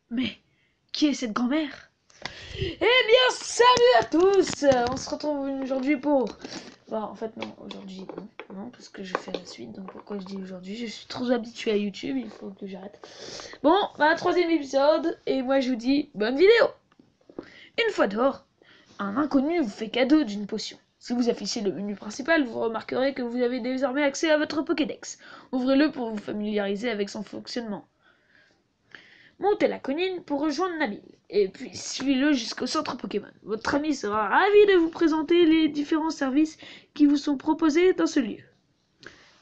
Mais qui est cette grand-mère? Eh bien, salut à tous! On se retrouve aujourd'hui pour... Bon, en fait, non, aujourd'hui, non, parce que je fais la suite, donc pourquoi je dis aujourd'hui? Je suis trop habitué à YouTube, il faut que j'arrête. Bon, troisième épisode, et moi je vous dis, bonne vidéo! Une fois dehors, un inconnu vous fait cadeau d'une potion. Si vous affichez le menu principal, vous remarquerez que vous avez désormais accès à votre Pokédex. Ouvrez-le pour vous familiariser avec son fonctionnement. Montez la colline pour rejoindre Nabil, et puis suivez-le jusqu'au centre Pokémon. Votre ami sera ravi de vous présenter les différents services qui vous sont proposés dans ce lieu.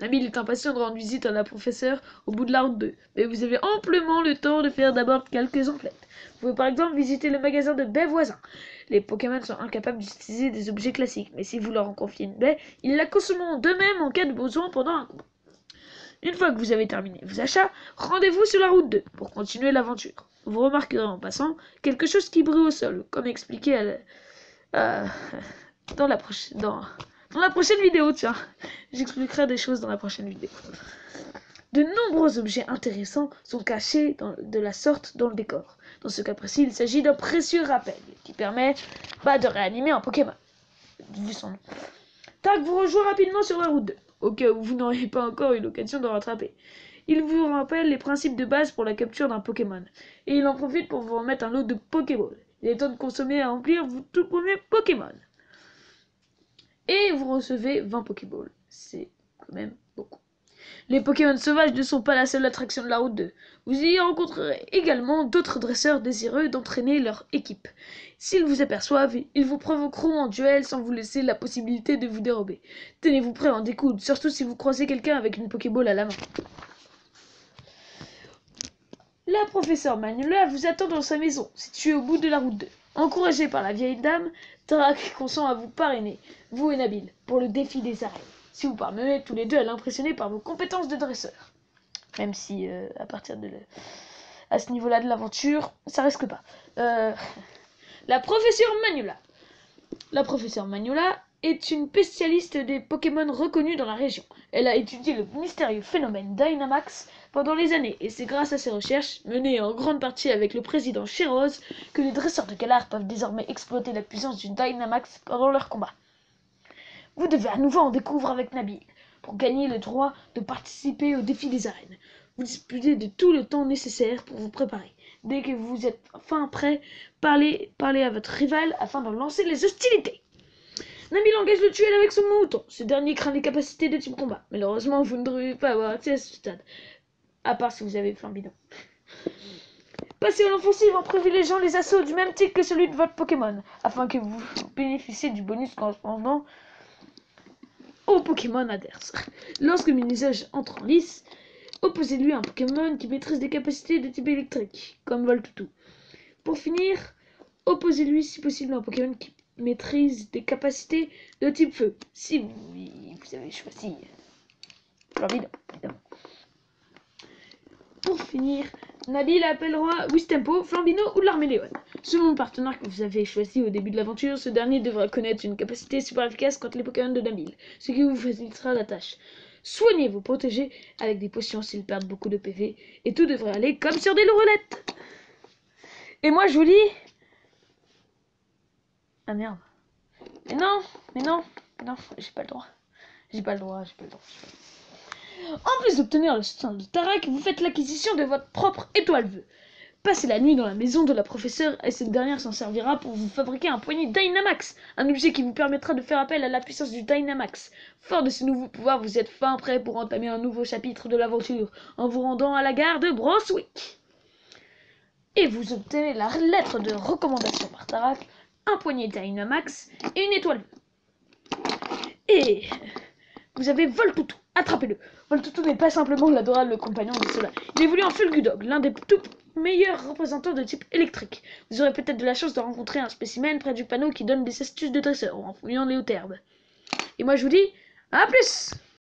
Nabil est impatient de rendre visite à la professeure au bout de la route 2, mais vous avez amplement le temps de faire d'abord quelques emplettes. Vous pouvez par exemple visiter le magasin de baies voisin. Les Pokémon sont incapables d'utiliser des objets classiques, mais si vous leur en confiez une baie, ils la consommeront d'eux-mêmes en cas de besoin pendant un combat. Une fois que vous avez terminé vos achats, rendez-vous sur la route 2 pour continuer l'aventure. Vous remarquerez en passant quelque chose qui brille au sol, comme expliqué dans la prochaine vidéo, tiens. J'expliquerai des choses dans la prochaine vidéo. De nombreux objets intéressants sont cachés de la sorte dans le décor. Dans ce cas précis, il s'agit d'un précieux rappel qui permet de réanimer un Pokémon. Vu son nom. Tac vous rejoint rapidement sur la route 2, au cas où vous n'auriez pas encore eu l'occasion de rattraper. Il vous rappelle les principes de base pour la capture d'un Pokémon, et il en profite pour vous remettre un lot de Pokéballs. Il est temps de consommer et à remplir vos tout premiers Pokémon. Et vous recevez 20 Pokéballs. C'est quand même beaucoup. Les Pokémon sauvages ne sont pas la seule attraction de la route 2. Vous y rencontrerez également d'autres dresseurs désireux d'entraîner leur équipe. S'ils vous aperçoivent, ils vous provoqueront en duel sans vous laisser la possibilité de vous dérober. Tenez-vous prêt à en découdre, surtout si vous croisez quelqu'un avec une Pokéball à la main. La professeure Manuela vous attend dans sa maison, située au bout de la route 2. Encouragée par la vieille dame, Tarak consent à vous parrainer, vous et Nabil, pour le défi des arènes. Si vous parvenez tous les deux à l'impressionner par vos compétences de dresseur. Même si, à ce niveau-là de l'aventure, ça risque pas. La professeure Manuela. La professeure Manuela est une spécialiste des Pokémon reconnue dans la région. Elle a étudié le mystérieux phénomène Dynamax pendant les années, et c'est grâce à ses recherches, menées en grande partie avec le président Chéroz, que les dresseurs de Galar peuvent désormais exploiter la puissance du Dynamax pendant leur combat. Vous devez à nouveau en découvrir avec Nabil, pour gagner le droit de participer au défi des arènes. Vous disposez de tout le temps nécessaire pour vous préparer. Dès que vous êtes enfin prêt, parlez à votre rival afin de lancer les hostilités. Nabil engage le duel avec son mouton. Ce dernier craint les capacités de type combat. Malheureusement, vous ne devez pas avoir accès à ce stade. À part si vous avez Flambidon. Passez à l'offensive en privilégiant les assauts du même type que celui de votre Pokémon, afin que vous bénéficiez du bonus correspondant au Pokémon adverse. Lorsque Minisoge entre en lice, opposez-lui un Pokémon qui maîtrise des capacités de type électrique, comme Voltoutou. Pour finir, opposez-lui si possible un Pokémon qui maîtrise des capacités de type feu, si vous avez choisi Flambidon, évidemment. Pour finir, Nabil appellera Wistempo, Flambino ou l'Arméléon. Selon le partenaire que vous avez choisi au début de l'aventure, ce dernier devra connaître une capacité super efficace contre les Pokémon de Nabil, ce qui vous facilitera la tâche. Soignez vos protégés avec des potions s'ils perdent beaucoup de PV, et tout devrait aller comme sur des roulettes. Et moi je vous dis... Ah merde. Mais non, j'ai pas le droit. En plus d'obtenir le soutien de Tarak, vous faites l'acquisition de votre propre étoile vœu. Passez la nuit dans la maison de la professeure et cette dernière s'en servira pour vous fabriquer un poignet Dynamax, un objet qui vous permettra de faire appel à la puissance du Dynamax. Fort de ce nouveau pouvoir, vous êtes fin prêt pour entamer un nouveau chapitre de l'aventure en vous rendant à la gare de Bronswick. Et vous obtenez la lettre de recommandation par Tarak, un poignet Dynamax et une étoile vœu. Et vous avez Voltoutou. Attrapez-le. Voltoutou n'est pas simplement l'adorable compagnon de cela. Il évolue en Fulgudog, l'un des tout meilleurs représentants de type électrique. Vous aurez peut-être de la chance de rencontrer un spécimen près du panneau qui donne des astuces de dresseur en fouillant les hautes herbes. Et moi je vous dis, à plus!